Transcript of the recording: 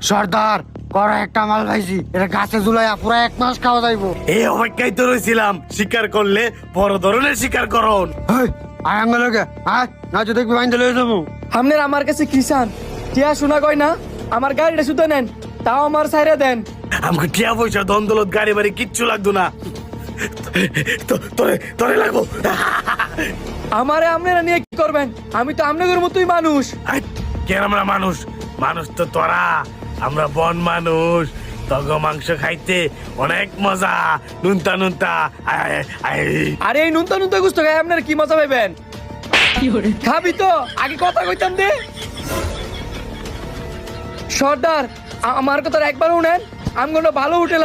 সর্দার করা একটা মাল ভাইছি, এটা গাছে ঝুলাইয়া পুরা 1 মাস খাওয়া যাইবো। এই অপেক্ষায় তো রয়েছিলাম, শিকার করলে বড় ধরনের শিকার করন। আয় আমার লগে আয়, না যদি দেখবি বাইন্দে লয়ে যাবো। আপনার আমার কাছে কিষান টিয়া শোনা কয় না, আমার গাড়িটা শুধু নেন, তাও আমার সাইরে দেন। আমাকে টিয়া পয়সা দন্দলত গাড়ি বাড়ি কিচ্ছু লাগতো না, তোরে তোরে লাগবো। আমারে আপনারা নিয়ে কি করবেন? আমি তো আপনাদের মতোই মানুষ। কেন আমরা মানুষ? মানুষ তো তোরা, আমরা বন মানুষ। তগ মাংস খাইতে অনেক মজা, নুনতা নুনতা। আরে এই নুনতা নুনতা গুস্ত খাই আপনারা কি মজা পাইবেন? খাবি তো আগে কথা কইতাম দে। সর্দার আমার কথা একবার উনেন, আমি কোনো ভালো হোটেল